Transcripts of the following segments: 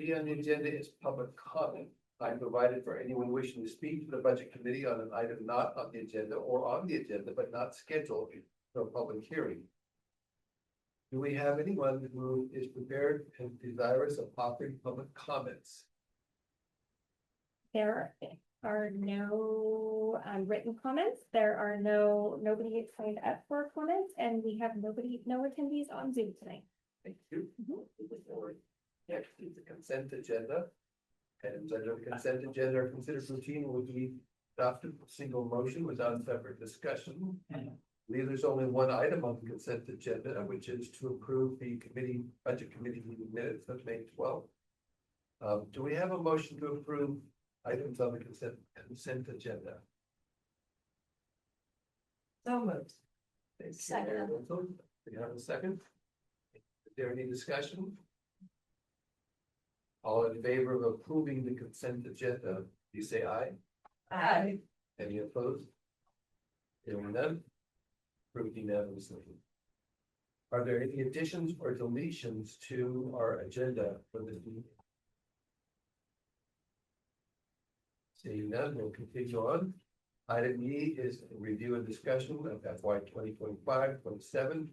B on the agenda is public comment. Time provided for anyone wishing to speak to the budget committee on an item not on the agenda or on the agenda but not scheduled for a public hearing. Do we have anyone who is prepared and desirous of offering public comments? There are no written comments. There are nobody signed up for comments, and we have no attendees on Zoom tonight. Thank you. Next is the consent agenda. Items under the consent agenda are considered routine and will be adopted with single motion without separate discussion. I believe there's only one item on the consent agenda, which is to approve the budget committee meeting minutes of May 12th. Do we have a motion to approve items on the consent agenda? So moved. Second. Do you have a second? Is there any discussion? All in favor of approving the consent agenda, please say aye. Aye. Any opposed? Hearing none. Approved unanimously. Are there any additions or deletions to our agenda for this meeting? Seeing none, we'll continue on. Item E is a review and discussion of FY 2025-27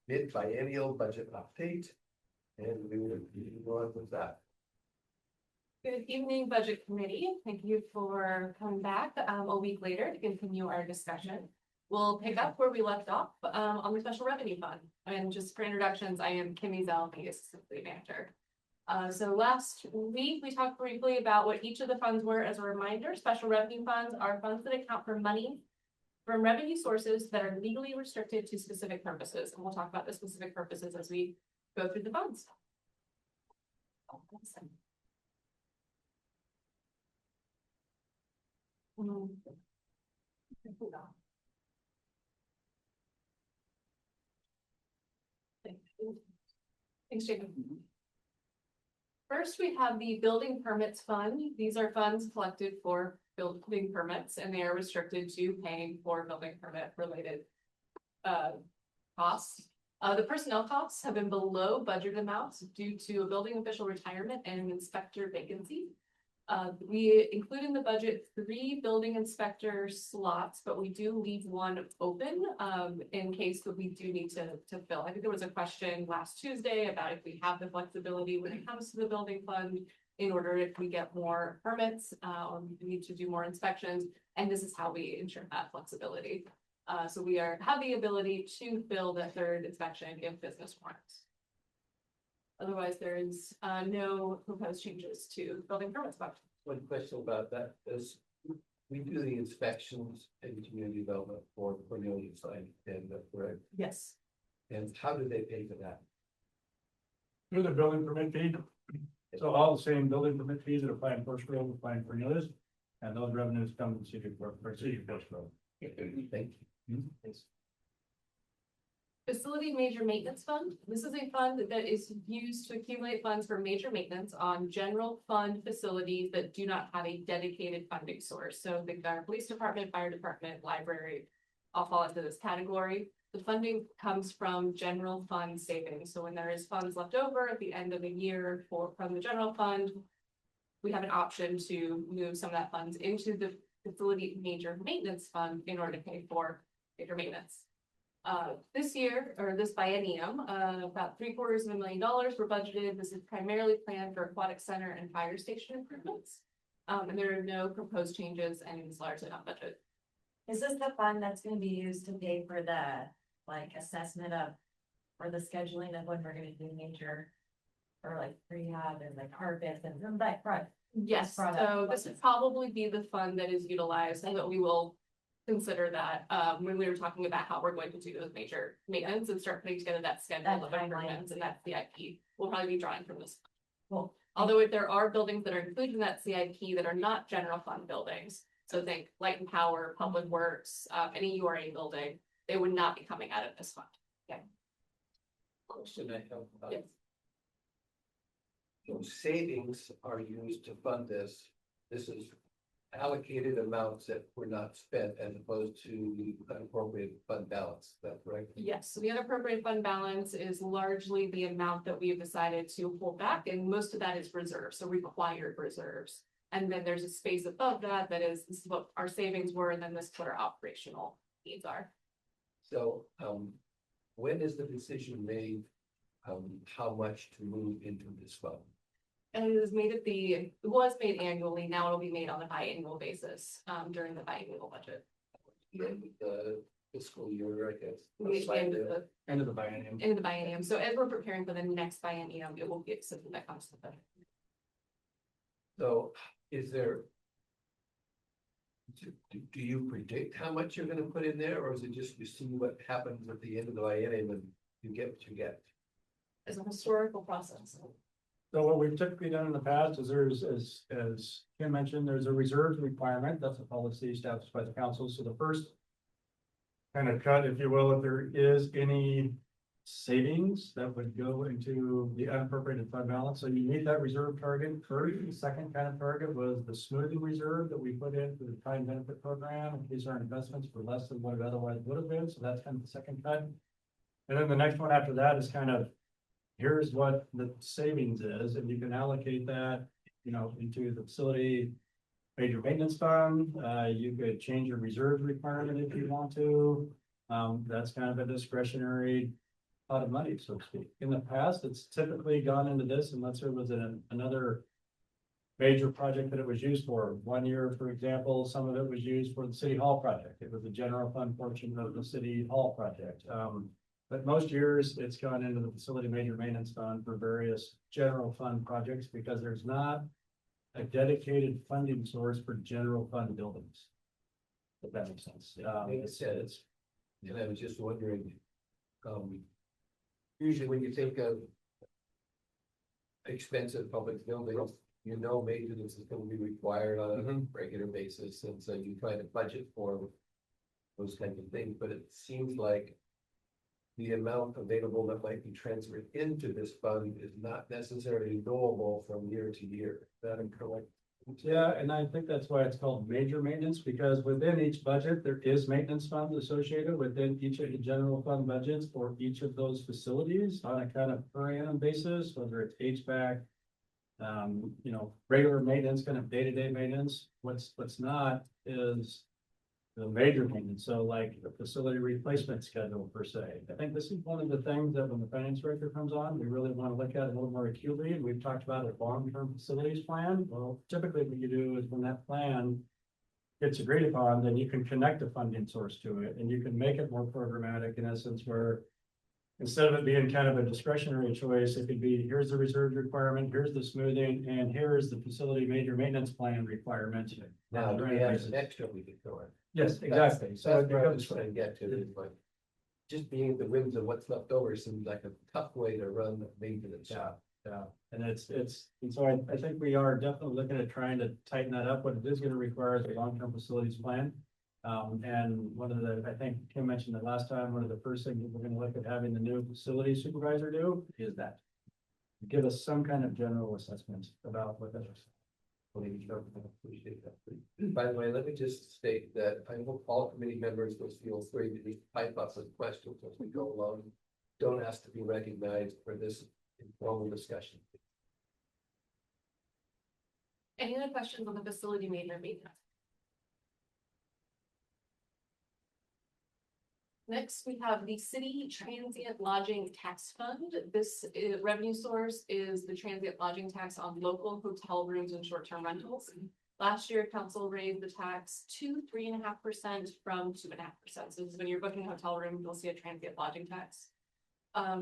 mid-biennial budget update. And we will continue on with that. Good evening, Budget Committee. Thank you for coming back a week later to continue our discussion. We'll pick up where we left off on the Special Revenue Fund. And just for introductions, I am Kimmy Zell, the Assistant City Manager. So last week, we talked briefly about what each of the funds were. As a reminder, special revenue funds are funds that account for money from revenue sources that are legally restricted to specific purposes. And we'll talk about the specific purposes as we go through the funds. Thanks, Jacob. First, we have the Building Permits Fund. These are funds collected for building permits, and they are restricted to paying for building permit related costs. The personnel costs have been below budget amounts due to a building official retirement and an inspector vacancy. We include in the budget 3 building inspector slots, but we do leave one open in case that we do need to fill. I think there was a question last Tuesday about if we have the flexibility when it comes to the building fund in order if we get more permits or we need to do more inspections. And this is how we ensure that flexibility. So we have the ability to fill the 3rd inspection if business warrants. Otherwise, there is no proposed changes to building permits. One question about that is we do the inspections and community development for Cornelius, I understand that, correct? Yes. And how do they pay for that? Through the building permit fee. So all the same building permit fees that apply in First Grove apply in Cornelius, and those revenues come to the city of First Grove. Thank you. Thanks. Facility Major Maintenance Fund. This is a fund that is used to accumulate funds for major maintenance on general fund facilities that do not have a dedicated funding source. So think our police department, fire department, library, all fall into this category. The funding comes from general fund savings. So when there is funds left over at the end of the year from the general fund, we have an option to move some of that funds into the Facility Major Maintenance Fund in order to pay for major maintenance. This year, or this biennium, about $750,000 were budgeted. This is primarily planned for aquatic center and fire station improvements. And there are no proposed changes and it's largely not budgeted. Is this the fund that's gonna be used to pay for the assessment of, or the scheduling of when we're gonna do major, or rehab and carpets and some of that front? Yes, so this would probably be the fund that is utilized and that we will consider that when we were talking about how we're going to do those major maintenance and start putting together that schedule of improvements and that CIP. We'll probably be drawing from this. Cool. Although if there are buildings that are included in that CIP that are not general fund buildings, so think light and power, public works, any URA building, they would not be coming out of this fund. Okay. Question I have about Yes. those savings are used to fund this. This is allocated amounts that were not spent as opposed to the unappropriated fund balance, is that correct? Yes, so the unappropriated fund balance is largely the amount that we have decided to hold back, and most of that is reserves, so required reserves. And then there's a space above that that is, this is what our savings were, and then this is what our operational needs are. So, when is the decision made, how much to move into this fund? And it was made it was made annually, now it'll be made on a biannual basis, during the biannual budget. The end of the fiscal year, I guess. We get into the End of the biennium. end of the biennium, so as we're preparing for the next biennium, it will get something that comes to the. So is there? Do you predict how much you're gonna put in there, or is it just you see what happens at the end of the biennium and you get what you get? As a historical process. So what we've typically done in the past is there's, as Kim mentioned, there's a reserves requirement. That's a policy established by the council. So the first kind of cut, if you will, if there is any savings that would go into the unappropriated fund balance. So you meet that reserve target first. The second kind of target was the smoothing reserve that we put in for the time benefit program in case our investments were less than what it otherwise would have been. So that's kind of the second cut. And then the next one after that is kind of, here's what the savings is, and you can allocate that, you know, into the facility major maintenance fund. You could change your reserve requirement if you want to. That's kind of a discretionary pot of money, so to speak. In the past, it's typically gone into this unless there was another major project that it was used for. One year, for example, some of it was used for the city hall project. It was the general fund portion of the city hall project. But most years, it's gone into the facility major maintenance fund for various general fund projects because there's not a dedicated funding source for general fund buildings. If that makes sense. Makes sense. And I was just wondering, usually when you think of expensive public buildings, you know maintenance is gonna be required on a regular basis, and so you try to budget for those kinds of things, but it seems like the amount available that might be transferred into this fund is not necessarily knowable from year to year. Is that correct? Yeah, and I think that's why it's called major maintenance, because within each budget, there is maintenance funds associated within each of the general fund budgets for each of those facilities on a kind of per annum basis, whether it's HVAC. You know, regular maintenance, kind of day-to-day maintenance. What's not is the major maintenance, so like the facility replacement schedule per se. I think this is one of the things that when the finance director comes on, we really want to look at a little more acutely, and we've talked about a long-term facilities plan. Well, typically what you do is when that plan gets agreed upon, then you can connect a funding source to it, and you can make it more programmatic in essence, where instead of it being kind of a discretionary choice, it could be, here's the reserve requirement, here's the smoothing, and here's the facility major maintenance plan requirement. Now, do we have an extra we could throw in? Yes, exactly. So That's it what I was becomes, trying to get to, is like, just being at the whims of what's left over seems like a tough way to run maintenance shop. yeah, and and so I think we are definitely looking at trying to tighten that up. What it is gonna require is a long-term facilities plan. And one of the, I think Kim mentioned it last time, one of the first things that we're gonna look at having the new facility supervisor do is that. Give us some kind of general assessment about what that is. Appreciate that. By the way, let me just state that I hope all committee members will feel free to pipe up with questions as we go along. Don't ask to be recognized for this informal discussion. Any other questions on the facility major maintenance? Next, we have the city transient lodging tax fund. This revenue source is the transient lodging tax on local hotel rooms and short-term rentals. Last year, council raised the tax to 3.5% from 2.5%. So this is when you're booking a hotel room, you'll see a transient lodging tax.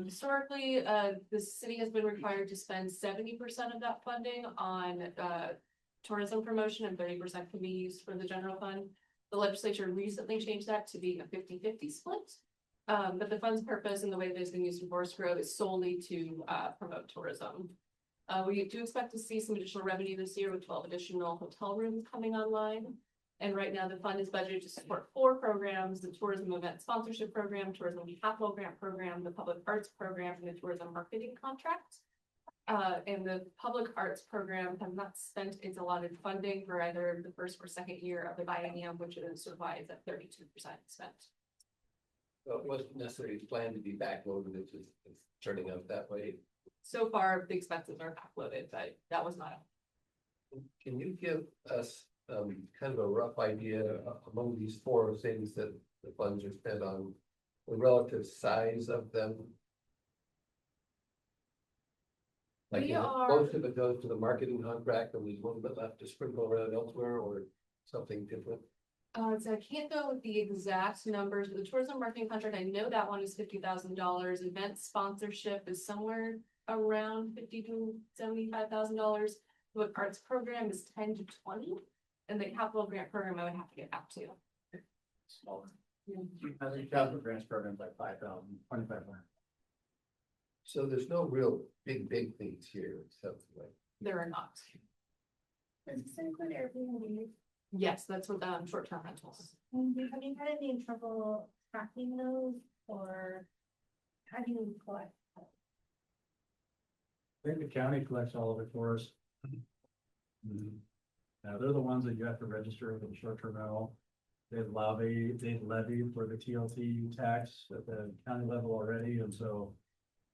Historically, the city has been required to spend 70% of that funding on tourism promotion, and 30% can be used for the general fund. The legislature recently changed that to being a 50-50 split. But the fund's purpose and the way that it's been used in Forest Grove is solely to promote tourism. We do expect to see some additional revenue this year with 12 additional hotel rooms coming online. And right now the fund is budgeted to support 4 programs: the tourism event sponsorship program, tourism capital grant program, the public arts program, and the tourism marketing contract. And the public arts program has not spent its allotted funding for either the first or second year of the biennium, which is survives at 32% spent. Well, it wasn't necessarily planned to be backloaded, it's turning out that way. So far, the expenses are backloaded, but that was not. Can you give us kind of a rough idea among these four things that the funds are spent on, the relative size of them? Like, We is it are- most of it goes to the marketing contract, and there's a little bit left to sprinkle around elsewhere, or something different? So I can't go with the exact numbers, but the tourism marketing contract, I know that one is $50,000. Event sponsorship is somewhere around $50,000 to $75,000. The arts program is 10 to 20, and the capital grant program I would have to get back to. Smaller. Yeah. I think capital grants programs like 5,000, 25,000. So there's no real big things here, except like. There are not. Does this include Airbnb? Yes, that's what, short-term rentals. Have you had any trouble tracking those, or how do you collect? I think the county collects all of it for us. Now, they're the ones that you have to register for the short-term rental. They levy for the TLT tax at the county level already, and so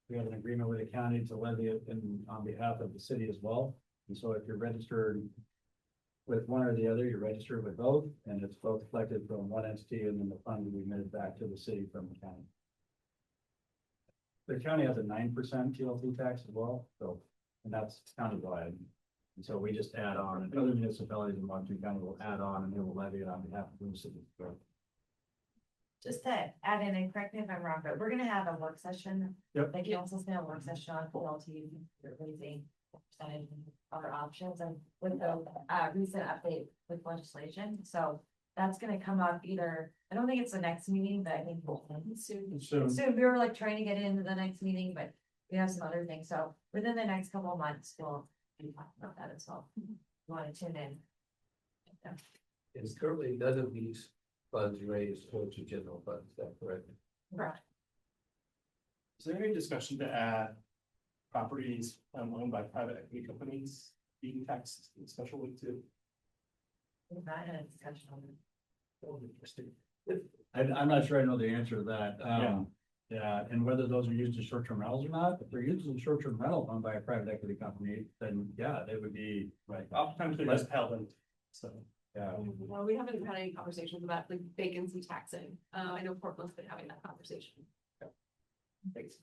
we have an agreement with the county to levy it on behalf of the city as well. And so if you're registered with one or the other, you're registered with both, and it's both collected from one entity, and then the fund will be remitted back to the city from the county. The county has a 9% TLT tax as well, so, and that's countywide. And so we just add on, and other municipalities in Washington County will add on, and they will levy it on behalf of the city. Just to add in, and correct me if I'm wrong, but we're gonna have a work session. Yep. The council's gonna have a work session on PLT, raising percentage and other options, and with the recent update with legislation, so that's gonna come up either, I don't think it's the next meeting, but I think soon. Soon. Soon, we were like trying to get into the next meeting, but we have some other things, so within the next couple of months, we'll be talking about that as well. You wanna tune in? Is currently none of these funds raised towards the general fund, is that correct? Right. Is there any discussion to add properties owned by private equity companies being taxed especially too? We've not had a discussion on it. Oh, interesting. I'm not sure I know the answer to that. Yeah, and whether those are used as short-term rentals or not, if they're used as a short-term rental owned by a private equity company, then yeah, they would be, right. Oftentimes they're just held in, so. Yeah, Well, we haven't had any conversations about like vacancy taxing. I know Portland's been having that conversation. Thanks.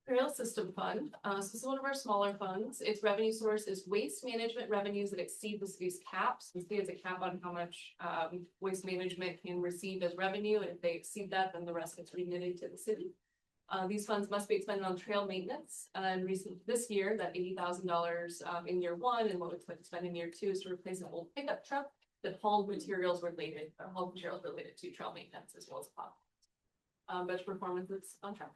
Trail System Fund, so this is one of our smaller funds. Its revenue source is waste management revenues that exceed the city's caps. The city has a cap on how much waste management can receive as revenue, and if they exceed that, then the rest gets remitted to the city. These funds must be expended on trail maintenance, and this year, that $80,000 in year one, and what we expect to spend in year two is to replace an old pickup truck that hauled materials related to trail maintenance as well as plow. Budget performance is on track.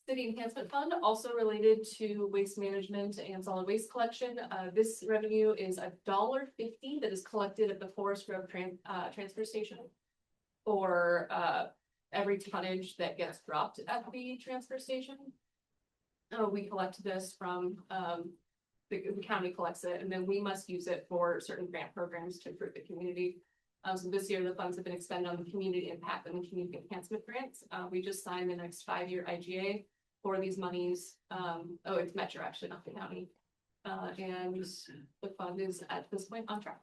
City Enhancement Fund, also related to waste management and solid waste collection. This revenue is $1.50 that is collected at the Forest Grove transfer station. Or every tonnage that gets dropped at the transfer station. We collect this from the county collects it, and then we must use it for certain grant programs to improve the community. So this year, the funds have been expended on the community impact and the community enhancement grants. We just signed the next 5-year IGA for these monies. It's Metro actually, not the county. And the fund is at this point on track.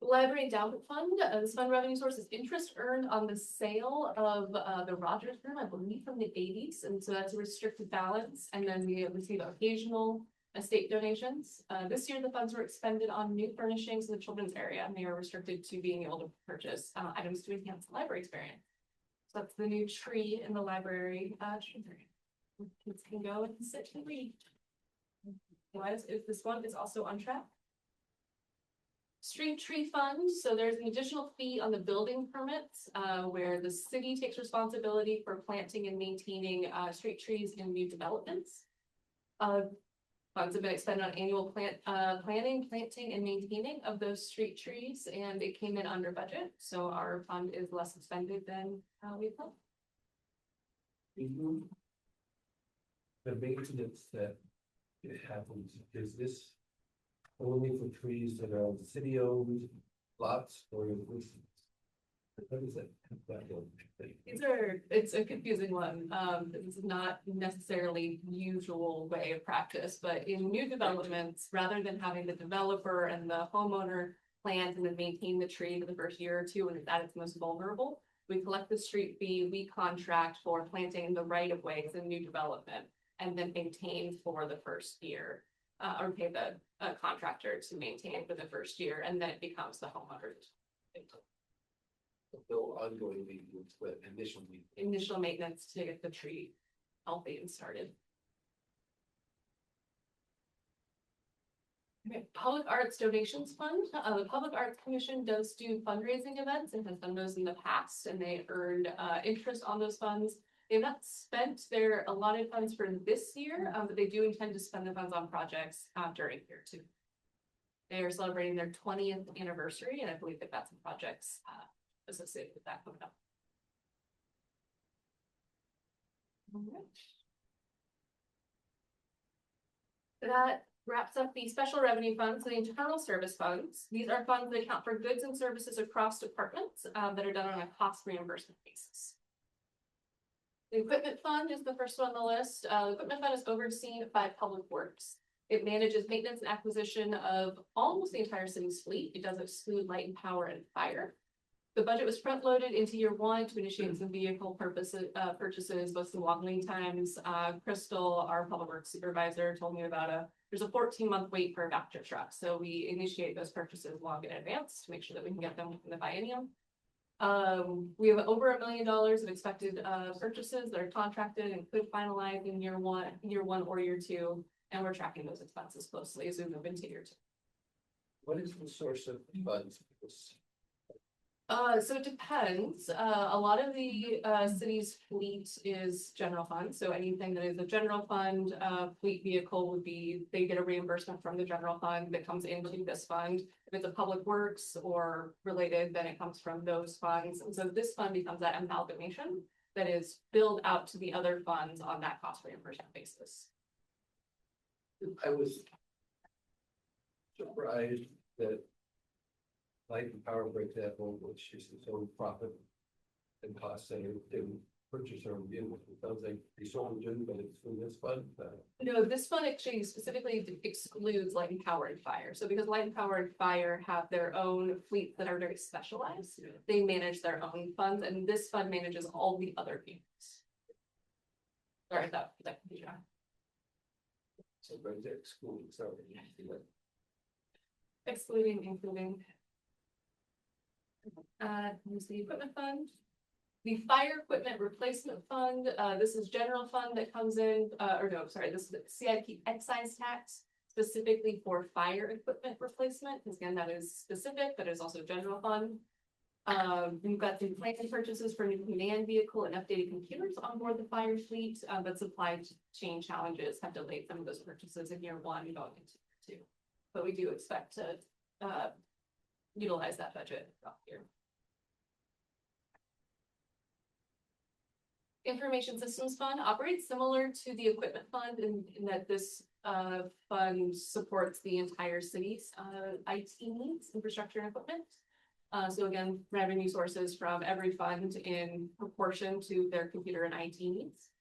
Library Endowment Fund, this fund revenue source is interest earned on the sale of the Rogers Room, I believe from the 80s, and so that's a restricted balance, and then we receive occasional estate donations. This year, the funds were expended on new furnishings in the children's area, and they are restricted to being able to purchase items to enhance the library experience. So that's the new tree in the library. Kids can go and sit and read. Otherwise, if this one is also on track. Street tree fund, so there's an additional fee on the building permits, where the city takes responsibility for planting and maintaining street trees in new developments. Funds have been expended on annual planning, planting and maintaining of those street trees, and it came in under budget, so our fund is less expended than we thought. The maintenance that it happens, is this only for trees that are on city owned lots or is this? What is it? It's a confusing one. This is not necessarily usual way of practice, but in new developments, rather than having the developer and the homeowner plant and then maintain the tree for the first year or two when it's at its most vulnerable, we collect the street fee, we contract for planting in the right of ways in new development, and then maintain for the first year. Or pay the contractor to maintain for the first year, and then it becomes the homeowner's No ongoing maintenance, but initially. initial maintenance to get the tree healthy and started. Okay, Public Arts Donations Fund, the Public Arts Commission does do fundraising events and has done those in the past, and they earned interest on those funds. They've not spent their allotted funds for this year, but they do intend to spend the funds on projects during year two. They are celebrating their 20th anniversary, and I believe they've got some projects associated with that coming up. Alright. That wraps up the special revenue funds, the internal service funds. These are funds that account for goods and services across departments that are done on a cost reimbursement basis. The equipment fund is the first one on the list. The equipment fund is overseen by Public Works. It manages maintenance and acquisition of almost the entire city's fleet. It does exclude light and power and fire. The budget was front loaded into year one to initiate some vehicle purchases, both some long lead times. Crystal, our Public Works supervisor, told me about there's a 14-month wait for a Vector truck. So we initiate those purchases long in advance to make sure that we can get them in the biennium. We have over $1 million of expected purchases that are contracted and could finalize in year one or year two, and we're tracking those expenses closely as we move into year two. What is the source of funds? So it depends. A lot of the city's fleet is general fund. So anything that is a general fund fleet vehicle would be, they get a reimbursement from the general fund that comes into this fund. If it's a Public Works or related, then it comes from those funds. And so this fund becomes that amalgamation that is billed out to the other funds on that cost reimbursement basis. I was surprised that Light and Power, for example, which is its own profit and cost center, didn't purchase their own vehicles. It sounds like they sold them, but it's from this fund. No, this fund actually specifically excludes light and power and fire. So because light and power and fire have their own fleets that are very specialized, they manage their own funds, and this fund manages all the other vehicles. Sorry, that confusion. So right there, excluding, sorry. Excluding, including. Here's the equipment fund. The fire equipment replacement fund, this is general fund that comes in, this is the CIP excise tax specifically for fire equipment replacement. Because again, that is specific, but it's also general fund. We've got the planning purchases for new command vehicle and updated computers on board the fire fleet, but supply chain challenges have delayed some of those purchases in year one going into year two. But we do expect to utilize that budget throughout the year. Information Systems Fund operates similar to the Equipment Fund in that this fund supports the entire city's IT needs, infrastructure and equipment. So again, revenue sources from every fund in proportion to their computer and IT needs.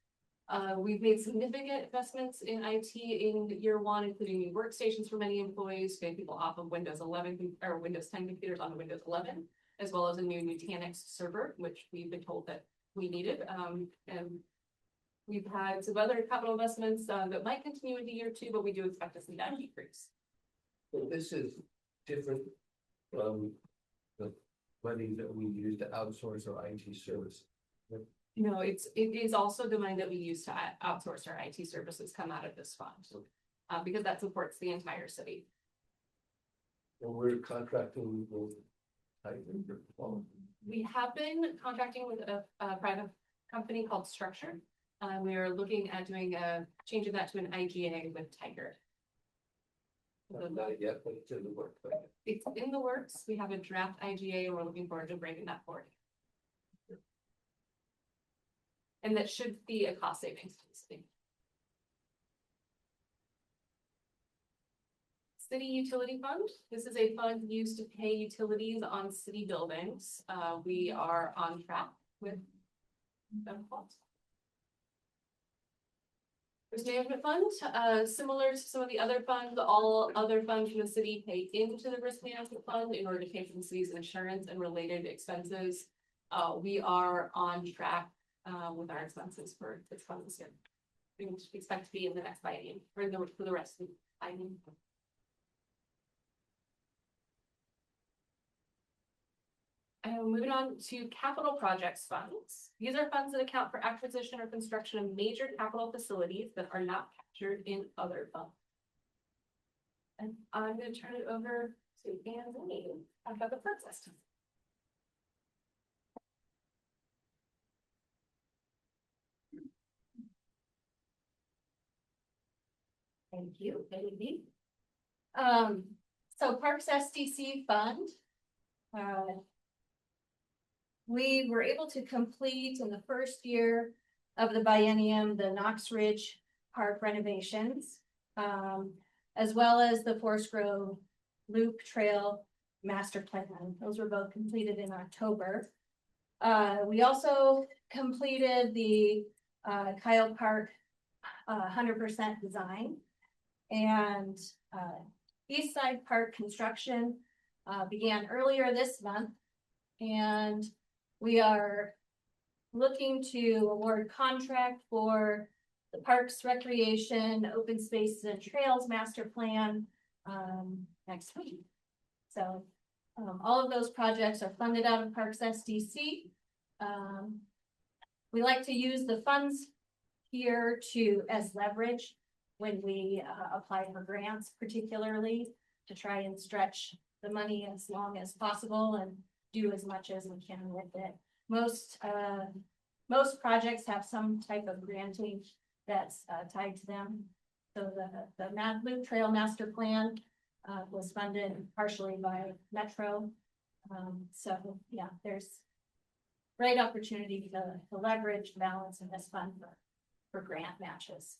We've made significant investments in IT in year one, including new workstations for many employees, getting people off of Windows 11 or Windows 10 computers onto Windows 11, as well as a new Nutanix server, which we've been told that we needed. And we've had some other capital investments that might continue into year two, but we do expect to see that decrease. So this is different from the money that we use to outsource our IT service. No, it is also the money that we use to outsource our IT services come out of this fund, because that supports the entire city. And we're contracting with We have been contracting with a private company called Structure. We are looking at doing changing that to an IGA with Tiger. Not done it yet, but it's in the work. It's in the works. We have a draft IGA and we're looking forward to bringing that forward. And that should be a cost savings to the city. City Utility Fund. This is a fund used to pay utilities on city buildings. We are on track with that fund. Risk Management Fund, similar to some of the other funds, all other funds in the city pay into the Risk Management Fund in order to pay for the city's insurance and related expenses. We are on track with our expenses for this fund this year. We expect to be in the next biennium, or for the rest of the biennium. Moving on to capital projects funds. These are funds that account for acquisition or construction of major capital facilities that are not captured in other funds. And I'm going to turn it over to Anthony about the fund system. Thank you, Bailey. So Parks SDC Fund. We were able to complete in the first year of the biennium, the Knox Ridge Park renovations, as well as the Forest Grove Loop Trail Master Plan. Those were both completed in October. We also completed the Kyle Park 100% design, and East Side Park construction began earlier this month, and we are looking to award contract for the Parks Recreation, Open Spaces and Trails Master Plan next week. So all of those projects are funded out of Parks SDC. We like to use the funds here as leverage when we apply for grants, particularly to try and stretch the money as long as possible and do as much as we can with it. Most projects have some type of granting that's tied to them. So the Loop Trail Master Plan was funded partially by Metro. So yeah, there's great opportunity to leverage balance in this fund for grant matches.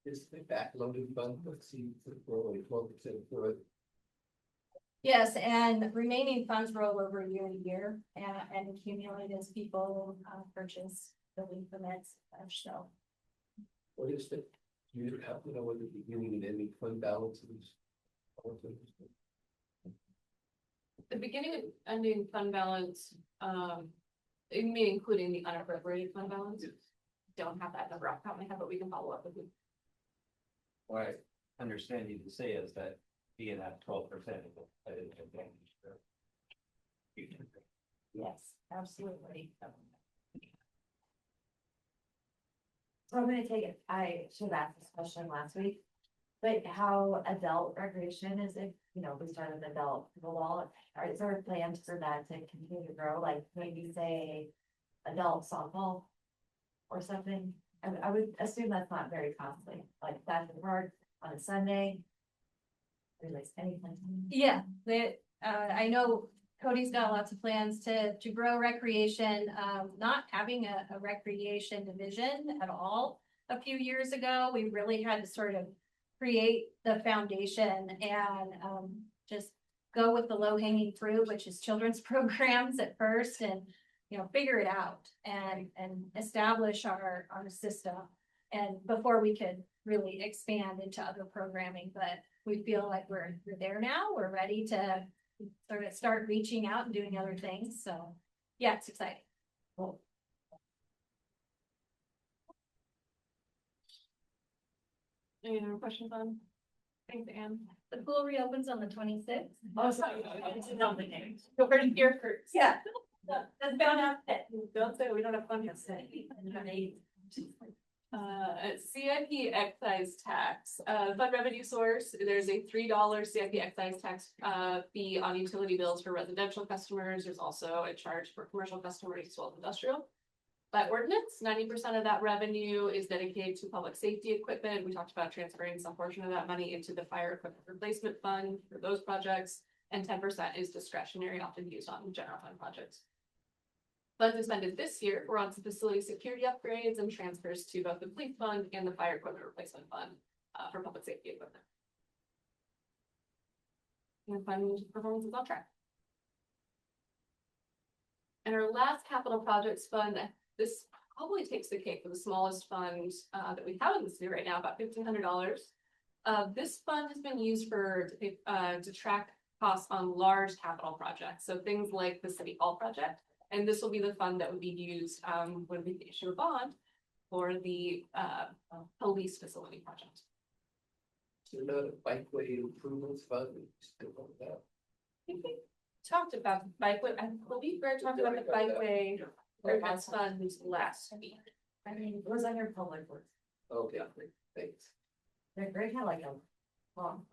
Is the backloaded fund, let's see, we're only 12% through it. Yes, and remaining funds roll over year to year and accumulate as people purchase building permits, so. What is the, do you have to know what the beginning and ending fund balances? The beginning and ending fund balance, it may including the unappropriated fund balance. Don't have that number off the top of my head, but we can follow up with you. What I understand you to say is that being at 12%. Yes, absolutely. So I'm gonna take it, I should have asked this question last week. But how adult recreation is it, we started adult pickleball, is there plans for that to continue to grow, like maybe say adult softball? Or something, I would assume that's not very costly, like that's the park on a Sunday. Or like anything. Yeah, I know Cody's got lots of plans to grow recreation, not having a recreation division at all. A few years ago, we really had to sort of create the foundation and just go with the low hanging fruit, which is children's programs at first, and figure it out and establish our system, and before we could really expand into other programming. But we feel like we're there now. We're ready to sort of start reaching out and doing other things. So yeah, it's exciting. Cool. Any other questions on? Thanks, Anne. The pool reopens on the 26th. Oh, sorry, it's another name. Go for it here first. Yeah. That's found out that. Don't say we don't have fun yet. CIP excise tax, fund revenue source, there's a $3 CIP excise tax fee on utility bills for residential customers. There's also a charge for commercial customers as well as industrial. by ordinance. 90% of that revenue is dedicated to public safety equipment. We talked about transferring some portion of that money into the fire equipment replacement fund for those projects. And 10% is discretionary, often used on general fund projects. Funds expended this year were on some facility security upgrades and transfers to both the police fund and the fire equipment replacement fund for public safety equipment. And fund performance is on track. And our last capital projects fund, this probably takes the cake for the smallest fund that we have in the city right now, about $1,500. This fund has been used to track costs on large capital projects, so things like the City Hall project. And this will be the fund that would be used when we issue a bond for the police facility project. So not a bikeway improvements fund, we still on that. I think we talked about the bikeway, I believe Greg talked about the bikeway improvements fund last week. I mean, it was under public works. Okay, thanks. Greg had like a long.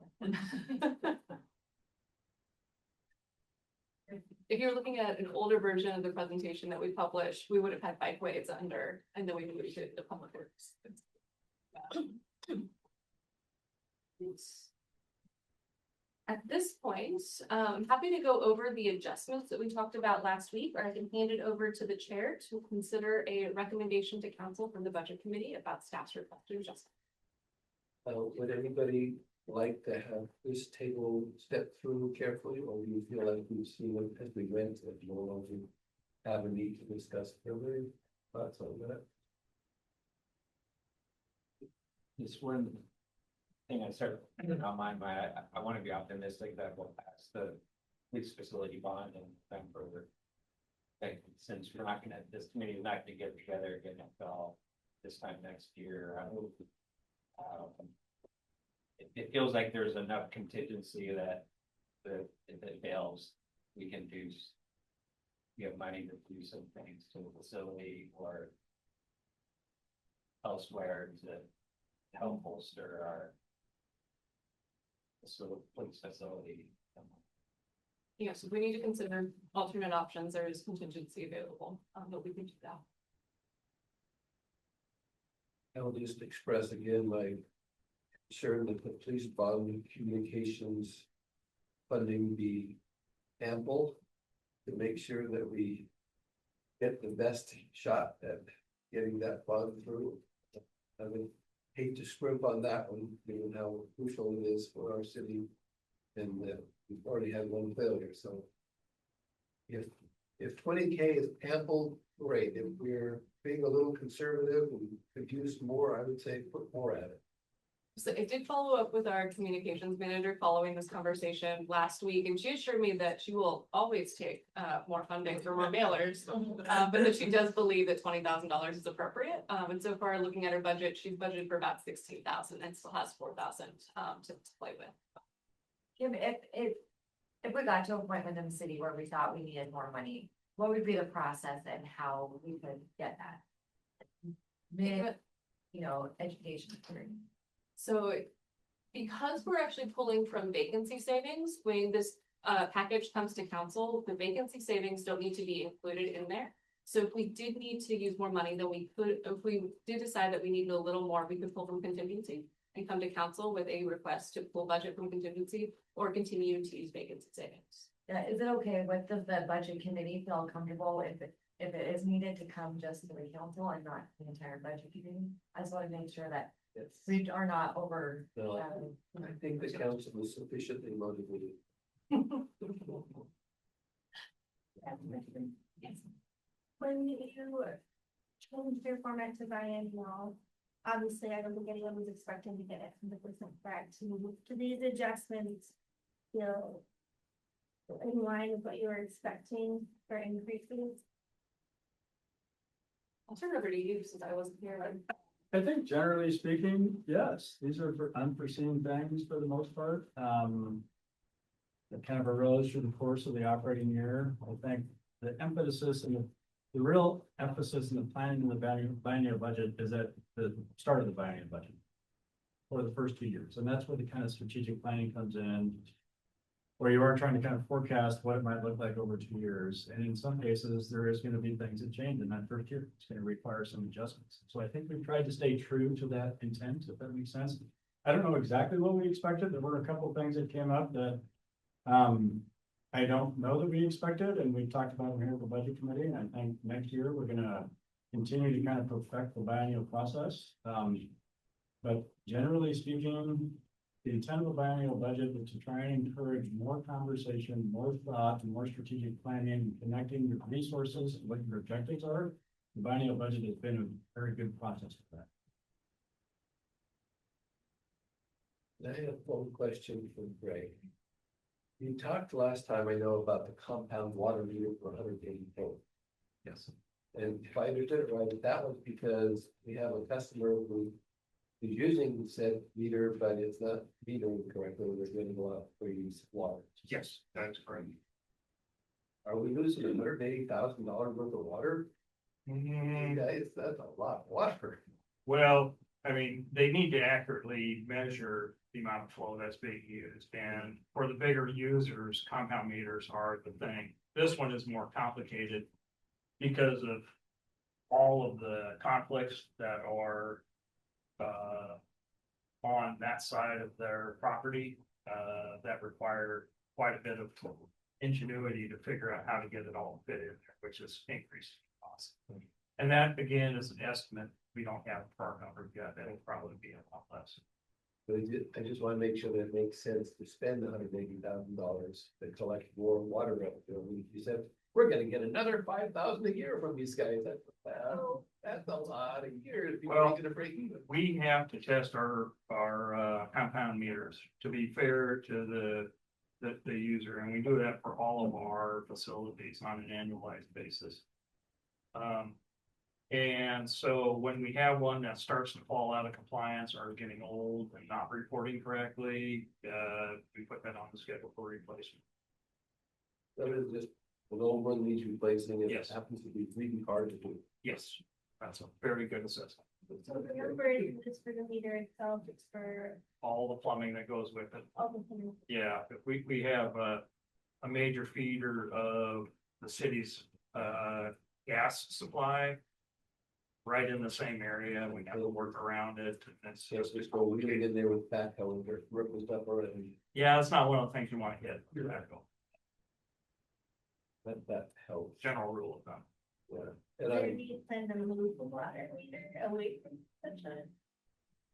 If you're looking at an older version of the presentation that we published, we would have had bikeways under, and then we moved it to public works. At this point, I'm happy to go over the adjustments that we talked about last week, or I can hand it over to the chair to consider a recommendation to council from the budget committee about staff's requested adjustment. Would anybody like to have this table step through carefully, or do you feel like we've seen it as we went, if you want to have a need to discuss further thoughts on that? This one thing I started thinking on my mind, I want to be optimistic that we'll pass the police facility bond in November. Like, since we're not gonna, this committee is not gonna get together again until this time next year, I hope. It feels like there's enough contingency that if it fails, we can do. We have money to do some things to the facility or elsewhere to help bolster our police facility. Yes, we need to consider alternate options. There is contingency available, but we can do that. I'll just express again my concern that the police bond communications funding be ample to make sure that we get the best shot at getting that bond through. I would hate to scrimp on that one, given how crucial it is for our city, and we've already had one failure, so. If 20K is ample, great. If we're being a little conservative and could use more, I would say put more at it. So I did follow up with our communications manager following this conversation last week, and she assured me that she will always take more funding for more mailers. But that she does believe that $20,000 is appropriate. And so far, looking at her budget, she's budgeted for about 16,000 and still has 4,000 to play with. Kim, if we got to a point within the city where we thought we needed more money, what would be the process and how we could get that? Education. So because we're actually pulling from vacancy savings, when this package comes to council, the vacancy savings don't need to be included in there. So if we did need to use more money, then we could, if we did decide that we needed a little more, we could pull from contingency and come to council with a request to pull budget from contingency or continue to use vacancy savings. Yeah, is it okay with the budget committee feel comfortable if it is needed to come just to the council and not the entire budget committee? I just want to make sure that we are not over. No, I think the council is sufficiently motivated. Yes. When you change your format to biannual, obviously, I don't think anyone was expecting to get it 100% back to these adjustments. Feel in line with what you were expecting for increases. I'll turn it over to you since I wasn't here. I think generally speaking, yes, these are for unforeseen things for the most part. That kind of arose through the course of the operating year. I think the emphasis and the real emphasis in the planning of the biennial budget is at the start of the biennial budget for the first 2 years. And that's where the kind of strategic planning comes in. where you are trying to kind of forecast what it might look like over 2 years. And in some cases, there is gonna be things that change in that first year. It's gonna require some adjustments. So I think we've tried to stay true to that intent, if that makes sense. I don't know exactly what we expected. There were a couple of things that came up that I don't know that we expected, and we've talked about them here at the budget committee, and I think next year we're gonna continue to kind of perfect the biennial process. But generally speaking, the intent of the biennial budget is to try and encourage more conversation, more thought, and more strategic planning, and connecting your resources and what your objectives are. The biennial budget has been a very good process for that. I have one question for Greg. You talked last time, I know, about the compound water meter for 180 volt. Yes. And if I understood it right, that was because we have a customer who is using said meter, but it's not metering correctly, and they're getting a lot of free water. Yes, that's correct. Are we losing $180,000 worth of water? You guys, that's a lot of water. Well, I mean, they need to accurately measure the amount of flow that's being used, and for the bigger users, compound meters are the thing. This one is more complicated because of all of the conflicts that are on that side of their property, that require quite a bit of ingenuity to figure out how to get it all fit in there, which is increasing cost. And that, again, is an estimate. We don't have a firm number yet. That'll probably be a lot less. But I just want to make sure that it makes sense to spend $180,000 to collect more water revenue. You said, we're gonna get another 5,000 a year from these guys. That's a lot of years. before Well, we get a break even. We have to test our compound meters to be fair to the user, and we do that for all of our facilities on an annualized basis. And so when we have one that starts to fall out of compliance or getting old and not reporting correctly, we put that on the schedule for replacement. So it's just a little one needs replacing. It Yes. happens to be really hard to do. Yes, that's a very good assessment. So the number is for the meter itself, it's for All the plumbing that goes with it. all the things. Yeah, if we have a major feeder of the city's gas supply right in the same area, we have to work around it, and it's So just just go really in there with backhoe and rip the stuff already. yeah, that's not one of the things you want to hit, your backhoe, That helps. general rule of thumb. Yeah. There And I, needs to move the water meter away from such a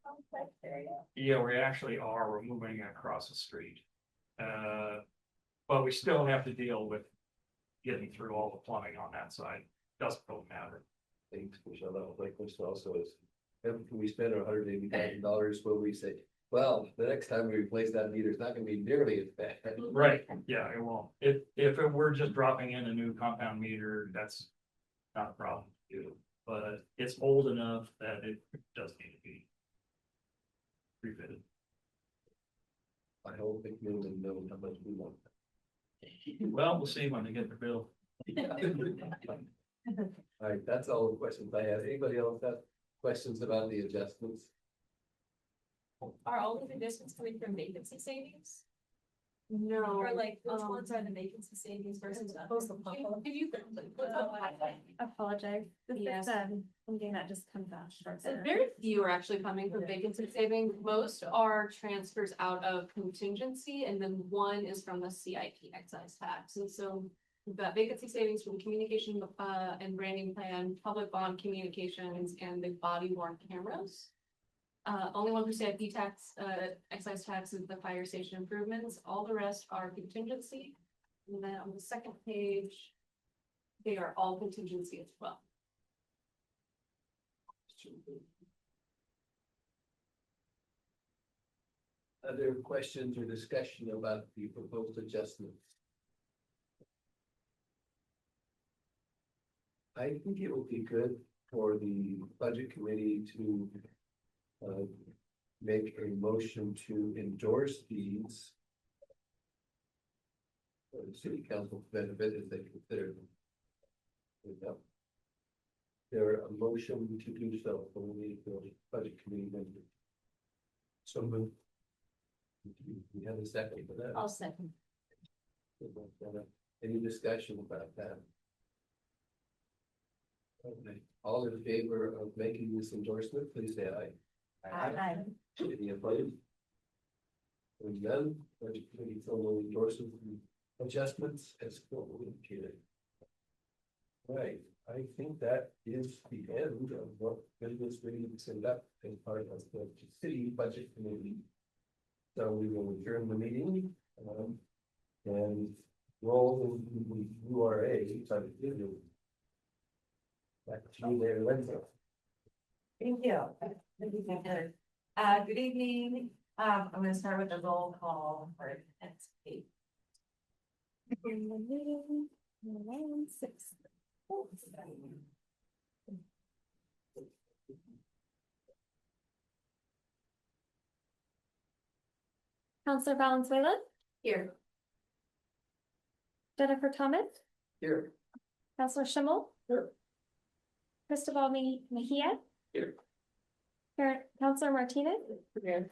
complex area. Yeah, we actually are, we're moving across the street. But we still have to deal with getting through all the plumbing on that side, doesn't really matter. think Michelle, that was my question also is, if we spend $180,000, will we say, well, the next time we replace that meter, it's not gonna be nearly as bad. Right, yeah, it won't. If it were just dropping in a new compound meter, that's not a problem to do. But it's old enough that it does need to be refitted. I hope the community knows how much we want. Well, we'll see when they get the bill. All right, that's all the questions I have. Anybody else have questions about the adjustments? Are all of the additions coming from vacancy savings? No, Or like, which ones are the vacancy savings versus the? Can you? Apologize. This Yes. is, something that just comes out short. So very few are actually coming from vacancy savings. Most are transfers out of contingency, and then one is from the CIP excise tax. And so we've got vacancy savings from communication and branding plan, public bond communications, and the body worn cameras. Only one for CIP tax, excise tax is the fire station improvements. All the rest are contingency. And then on the second page, they are all contingency as well. Other questions or discussion about the proposed adjustments? I think it would be good for the budget committee to make a motion to endorse these for the city council benefit if they consider them. There a motion to do so for the budget committee members. So moved. We have a second for that. I'll second. Any discussion about that? Okay, all in favor of making this endorsement, please say aye. Aye. Any opposed? Hearing none, budget committee formal endorsement adjustments as formally indicated. Right, I think that is the end of what business we need to send up as part of the city budget committee. So we will adjourn the meeting, and roll the URA, so back to you there, Lindsay. Thank you. Good evening. I'm gonna start with the roll call for the next week. Counselor Valenzuela, Here. Jennifer Thomas, Here. Counselor Schimmel. Here. Cristobal Mejia. Here. Counselor Martinez. Here.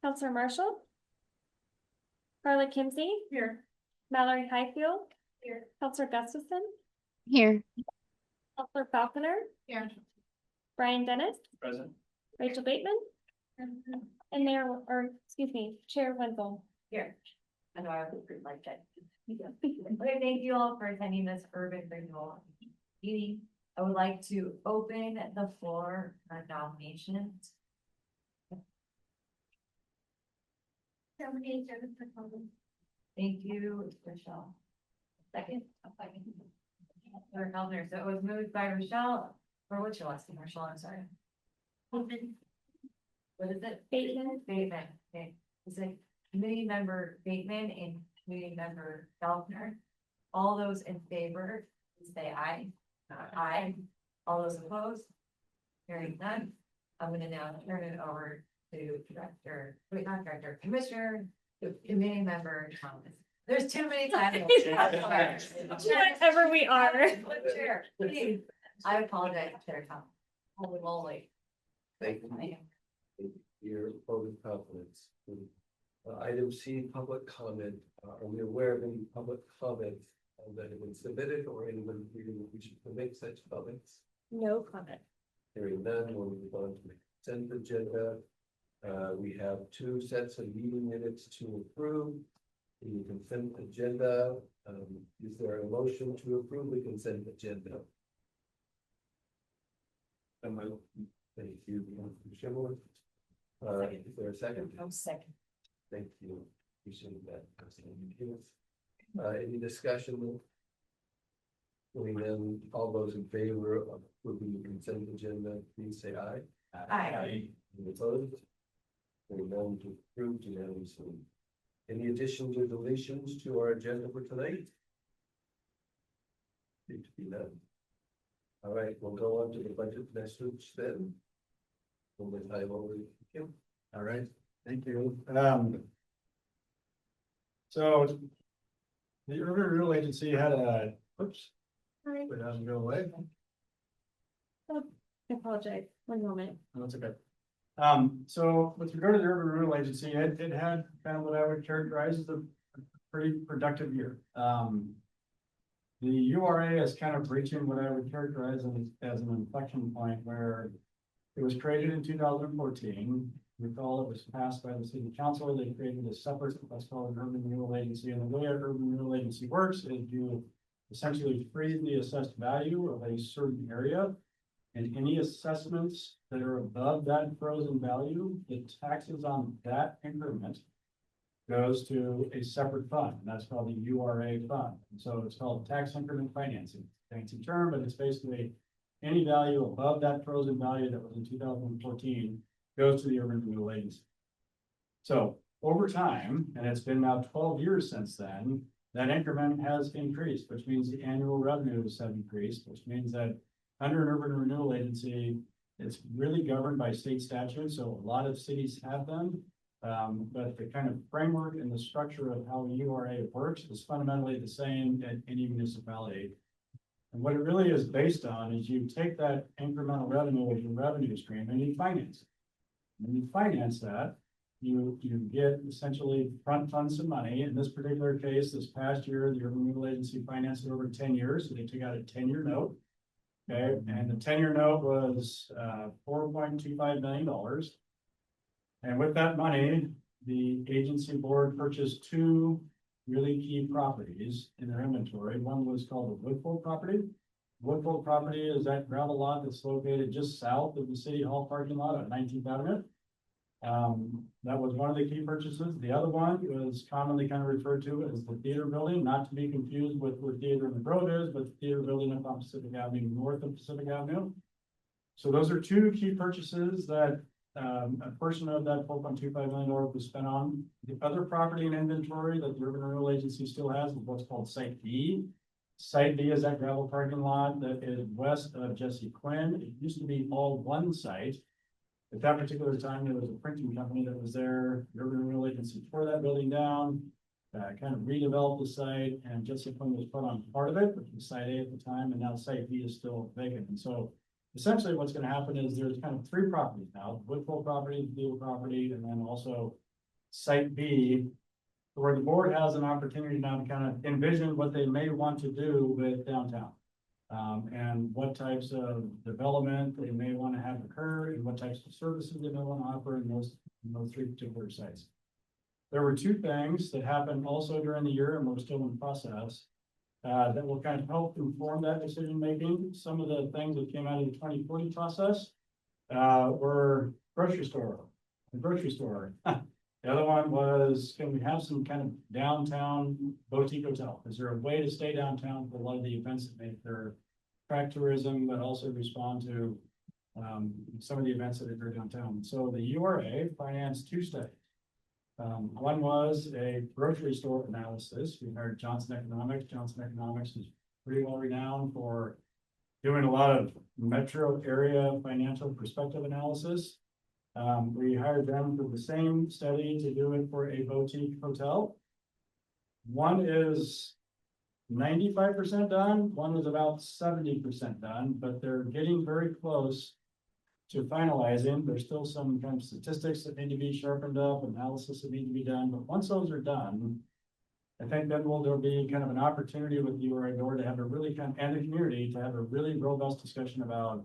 Counselor Marshall. Carla Kimsey. Here. Mallory Highfield. Here. Counselor Gustafson. Here. Counselor Falconer. Here. Brian Dennis. Present. Rachel Bateman. And Chair Wenzel. Here. I know I was pretty like that. Okay, thank you all for attending this urban renewal meeting. I would like to open the floor for nominations. Thank you, Rochelle. Second. Or Elder, so it was moved by Rochelle, or what's your last name, Rochelle, I'm sorry. What is it? Bateman. Bateman, okay, it's a committee member Bateman and committee member Faulkner. All those in favor, say aye. Aye. All those opposed? Hearing none, I'm gonna now turn it over to Commissioner, committee member Thomas. There's too many titles. Whatever we are. Chair, please. I apologize, Chair Thomas. Holy moly. Thank you. Your vote of confidence. Item C, public comment. Are we aware of any public comment that have been submitted or anyone feeling that we should make such comments? No comment. Hearing none, we'll move on to the consent agenda. We have 2 sets of meeting minutes to approve. The consent agenda, is there a motion to approve the consent agenda? Thank you, Mr. Schimmer. Is there a second? No second. Thank you. Appreciate that. Any discussion? Hearing none, all those in favor of approving the consent agenda, please say aye. Aye. Any opposed? Hearing none, to approve unanimously. Any additions or deletions to our agenda for tonight? Need to be done. All right, we'll go on to the budget message then. One more time over to Kim. All right, thank you. So the Urban Renewal Agency had a, oops, it doesn't go away. I apologize. One moment. No, that's okay. So with regard to the Urban Renewal Agency, it had kind of what I would characterize as a pretty productive year. The URA is kind of reaching what I would characterize as an inflection point where it was created in 2014. Recall it was passed by the city council. They created a separate, what's called an urban renewal agency. And the way our urban renewal agency works is you essentially freeze the assessed value of a certain area. And any assessments that are above that frozen value, the taxes on that increment goes to a separate fund. And that's called the URA fund. And so it's called tax increment financing. Fancy term, but it's basically any value above that frozen value that was in 2014 goes to the Urban Renewal Agency. So over time, and it's been now 12 years since then, that increment has increased, which means the annual revenues have increased, which means that under an Urban Renewal Agency, it's really governed by state statute. So a lot of cities have them. But the kind of framework and the structure of how URA works is fundamentally the same at any municipality. And what it really is based on is you take that incremental revenue as your revenue stream and you finance it. When you finance that, you get essentially front fund some money. In this particular case, this past year, the Urban Renewal Agency financed it over 10 years, so they took out a 10-year note. Okay, and the 10-year note was $4.25 million. And with that money, the agency board purchased two really key properties in their inventory. One was called the Woodford property. Woodford property is that gravel lot that's located just south of the City Hall parking lot on 19th Avenue. That was one of the key purchases. The other one was commonly kind of referred to as the theater building, not to be confused with where Theater in the Grove is, but the theater building up on Pacific Avenue, north of Pacific Avenue. So those are two key purchases that a portion of that $4.25 million was spent on. The other property and inventory that the Urban Renewal Agency still has is what's called Site B. Site B is that gravel parking lot that is west of Jesse Quinn. It used to be all one site. At that particular time, there was a printing company that was there. The Urban Renewal Agency tore that building down, kind of redeveloped the site, and Jesse Quinn was put on part of it, which was Site A at the time, and now Site B is still vacant. And so essentially what's going to happen is there's kind of three properties now: Woodford property, the Theater property, and then also Site B, where the board has an opportunity now to kind of envision what they may want to do with downtown. And what types of development they may want to have occur, and what types of services they may want to offer in those three particular sites. There were two things that happened also during the year, and we're still in process, that will kind of help inform that decision making. Some of the things that came out of the 2040 process were the grocery store. The other one was, can we have some kind of downtown boutique hotel? Is there a way to stay downtown for a lot of the events that make their track tourism, but also respond to some of the events that occur downtown? So the URA financed two studies. One was a grocery store analysis. We hired Johnson Economics. Johnson Economics is pretty well renowned for doing a lot of metro area financial perspective analysis. We hired them for the same study to do it for a boutique hotel. One is 95% done, one is about 70% done, but they're getting very close to finalizing. There's still some kind of statistics that need to be sharpened up, analysis that need to be done, but once those are done, I think then there'll be kind of an opportunity with the URA board to have a really and the community to have a really robust discussion about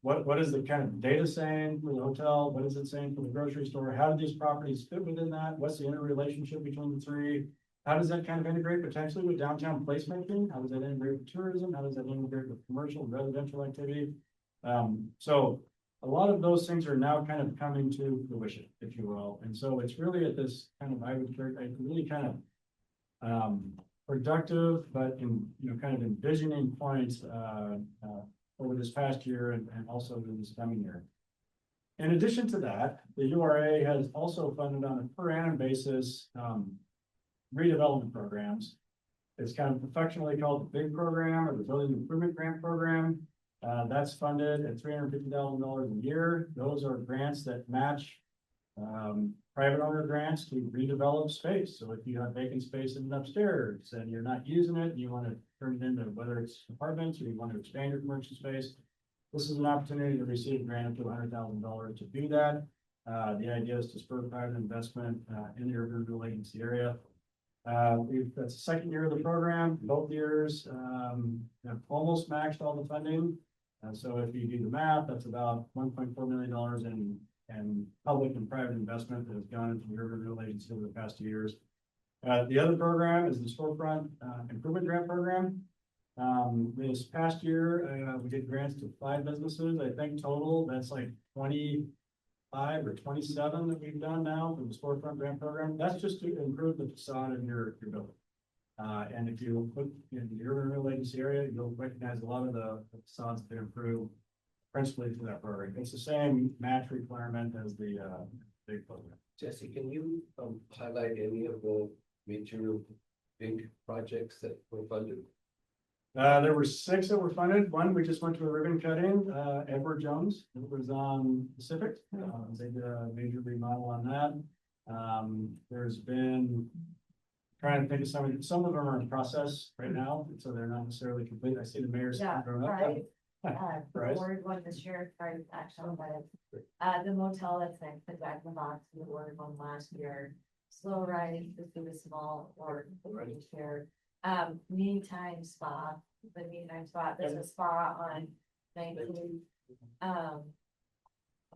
what is the kind of data saying for the hotel? What is it saying for the grocery store? How do these properties fit within that? What's the interrelationship between the three? How does that kind of integrate potentially with downtown placemaking? How does that integrate with tourism? How does that integrate with commercial, residential activity? So a lot of those things are now kind of coming to fruition, if you will. And so it's really at this kind of, I really kind of productive, but in, kind of envisioning points over this past year and also in this coming year. In addition to that, the URA has also funded on a per annum basis redevelopment programs. It's kind of affectionately called the BIG program or the Building Improvement Grant Program. That's funded at $350,000 a year. Those are grants that match private owner grants to redevelop space. So if you have vacant space in upstairs and you're not using it, and you want to turn it into whether it's apartments or you want to expand your commercial space, this is an opportunity to receive a grant up to $100,000 to do that. The idea is to spur private investment in the Urban Renewal Agency area. That's the second year of the program. Both years have almost maxed all the funding. So if you do the math, that's about $1.4 million in public and private investment that has gone into the Urban Renewal Agency over the past 2 years. The other program is the Storefront Improvement Grant Program. This past year, we did grants to 5 businesses. I think total, that's like 25 or 27 that we've done now for the Storefront Grant Program. That's just to improve the facade of your building. And if you look in the Urban Renewal Agency area, you'll recognize a lot of the facades that improve principally through that program. It's the same match requirement as the big program. Jesse, can you highlight any of the major big projects that were funded? There were 6 that were funded. One, we just went to a ribbon cutting, Edward Jones. It was on Pacific. They did a major remodel on that. There's been, trying to think of some of them are in process right now, so they're not necessarily complete. I see the mayor's. Yeah, hand going up. right. The Bryce? word one this year, sorry, actually, but the motel that's next to Jack in the Box, we ordered one last year. Slow riding, this is small or this year. Meantime Spa, the Meantime Spa, there's a spa on 19. Am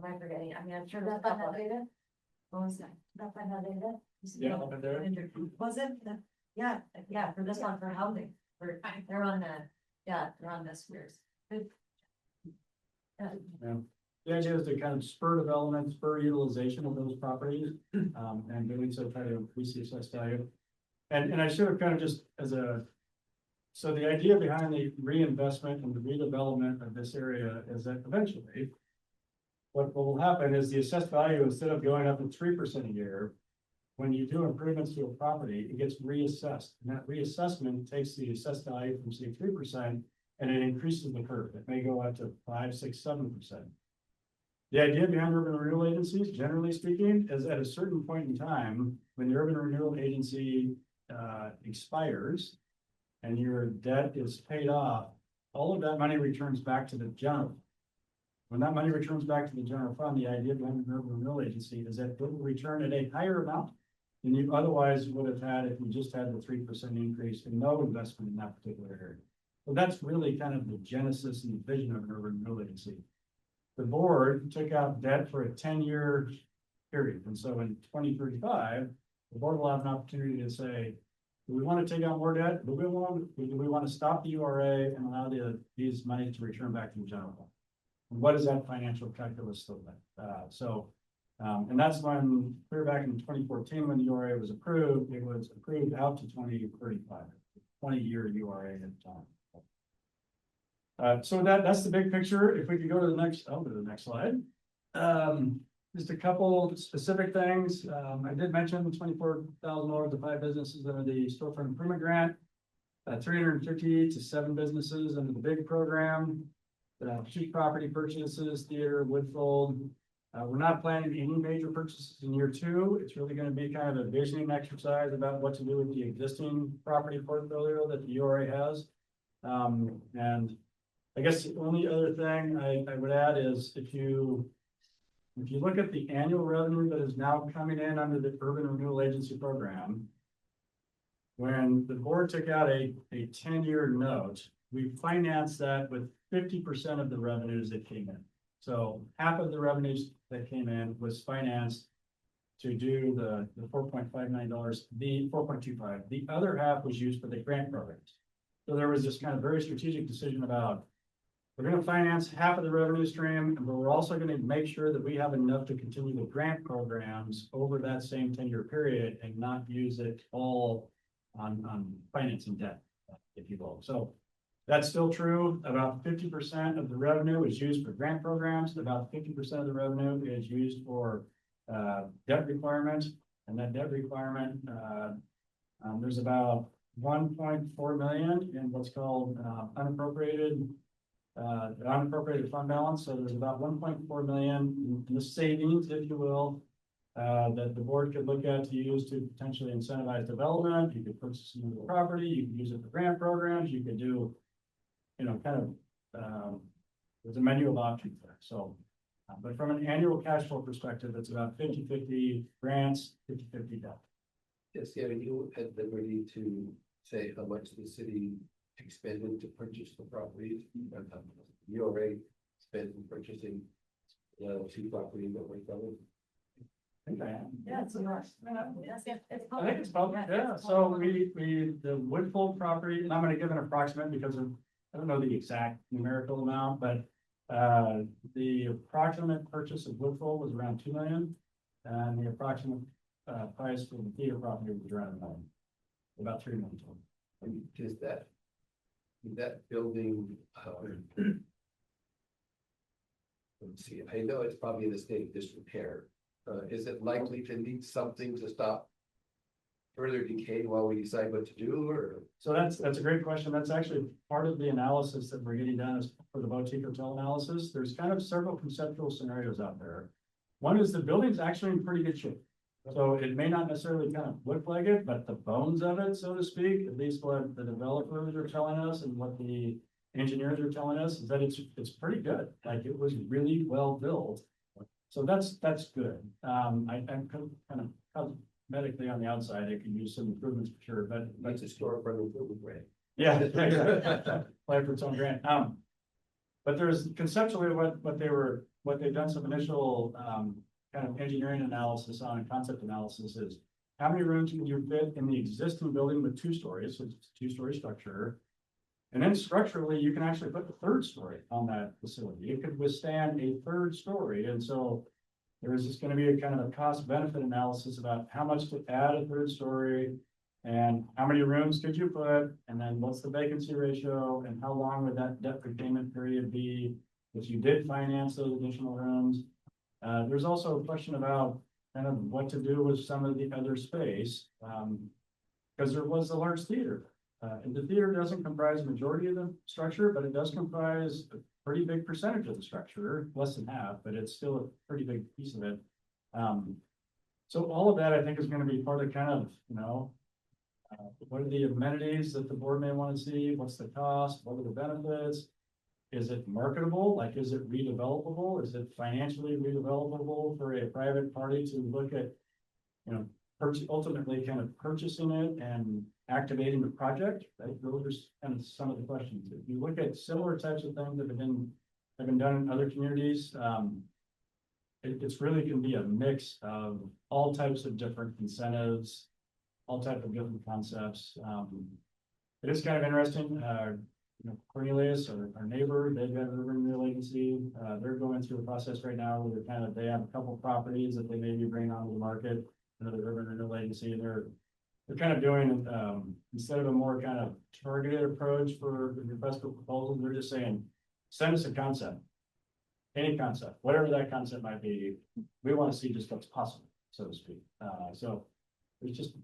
I forgetting? I mean, I'm sure there's a couple of data. What was that? Not find out data? Yeah, up there. Was it? Yeah, for this one, for housing, they're on they're on this year's. Good. The idea is to kind of spur development, spur utilization of those properties, and doing so try to increase the assessed value. And I should have kind of just so the idea behind the reinvestment and the redevelopment of this area is that eventually what will happen is the assessed value, instead of going up to 3% a year, when you do improvements to a property, it gets reassessed. And that reassessment takes the assessed value from say 3% and it increases the curve. It may go up to 5, 6, 7%. The idea behind urban renewal agencies, generally speaking, is at a certain point in time, when the urban renewal agency expires and your debt is paid off, all of that money returns back to the general. When that money returns back to the general fund, the idea behind an urban renewal agency is that it will return at a higher amount than you otherwise would have had if you just had the 3% increase and no investment in that particular area. So that's really kind of the genesis and the vision of an urban renewal agency. The board took out debt for a 10-year period. And so in 2035, the board will have an opportunity to say, do we want to take out more debt? Do we want to stop the URA and allow these monies to return back to the general fund? And what does that financial calculus look like? And that's when, clear back in 2014, when the URA was approved, it was approved out to 2035, 20-year URA at the time. So that's the big picture. If we could go to the next, I'll go to the next slide. Just a couple specific things. I did mention $24,000 to 5 businesses under the storefront improvement grant, 350 to 7 businesses under the big program, 2 property purchases, theater, Woodfold. We're not planning any major purchases in year 2. It's really going to be kind of a visioning exercise about what to do with the existing property portfolio that the URA has. And I guess the only other thing I would add is if you look at the annual revenue that is now coming in under the Urban Renewal Agency program, when the board took out a 10-year note, we financed that with 50% of the revenues that came in. So half of the revenues that came in was financed to do the $4.5 million, the 4.25. The other half was used for the grant programs. So there was this kind of very strategic decision about, we're going to finance half of the revenue stream, but we're also going to make sure that we have enough to continue the grant programs over that same 10-year period and not use it all on financing debt, if you will. So that's still true. About 50% of the revenue is used for grant programs. About 50% of the revenue is used for debt requirements. And that debt requirement, there's about 1.4 million in what's called unappropriated fund balance. So there's about 1.4 million in the savings, if you will, that the board could look at to use to potentially incentivize development. You could purchase some of the property, you could use it for grant programs, you could do, there's a menu of options there. So, but from an annual cash flow perspective, it's about 50-50 grants, 50-50 debt. Yes, yeah, you had liberty to say how much the city expended to purchase the properties. You already spent in purchasing 2 properties that were covered. I think I am. Yeah, it's yours. I think it's public, yeah. So the Woodfold property, and I'm going to give an approximate because I don't know the exact numerical amount, but the approximate purchase of Woodfold was around 2 million, and the approximate price for the theater property was around $1 million, about 3 million total. And is that building? Let's see. I know it's probably in a state of disrepair. Is it likely to need something to stop further decay while we decide what to do? Or so that's a great question. That's actually part of the analysis that we're getting done is for the boutique hotel analysis. There's kind of several conceptual scenarios out there. One is the building's actually in pretty good shape. So it may not necessarily kind of look like it, but the bones of it, so to speak, at least what the developers are telling us and what the engineers are telling us is that it's pretty good, like it was really well built. So that's good. I'm kind of cosmetically on the outside, it can use some improvements for sure, but That's a storefront improvement grant. yeah. Apply for its own grant. But there's conceptually what they've done some initial, kind of engineering analysis on and concept analysis is. How many rooms can you fit in the existing building with 2 stories, so it's a 2-story structure? And then structurally, you can actually put the 3rd story on that facility. It could withstand a 3rd story, and so. There is just gonna be a kind of a cost benefit analysis about how much to add a 3rd story. And how many rooms could you put, and then what's the vacancy ratio, and how long would that debt repayment period be? If you did finance those additional rooms. There's also a question about kind of what to do with some of the other space. Because there was a large theater. And the theater doesn't comprise a majority of the structure, but it does comprise a pretty big percentage of the structure, less than half, but it's still a pretty big piece of it. So all of that, I think, is gonna be part of kind of, what are the amenities that the board may want to see? What's the cost? What are the benefits? Is it marketable? Like, is it redevelopable? Is it financially redevelopable for a private party to look at, ultimately kind of purchasing it and activating the project? Right? Those are kind of some of the questions. If you look at similar types of things that have been done in other communities, it's really can be a mix of all types of different incentives, all types of different concepts. It is kind of interesting, Cornelius, our neighbor, they've got a urban renewal agency. They're going through a process right now where they have a couple properties that they maybe bring onto the market, another urban renewal agency, and they're kind of doing, instead of a more kind of targeted approach for the request for proposals, they're just saying, send us a concept. Any concept, whatever that concept might be, we want to see just what's possible, so to speak. So there's just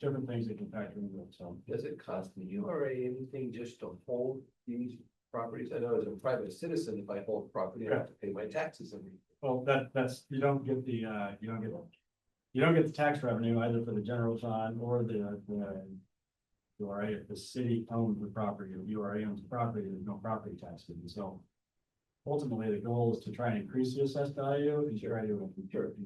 different things that can factor into it, so. Does it cost the URA anything just to hold these properties? I know as a private citizen, if I hold property, I have to pay my taxes every year. Well, that's, you don't get the tax revenue either for the general fund or the URA. If the city owns the property or URA owns the property, there's no property tax. And so ultimately, the goal is to try and increase the assessed value and try to increase it.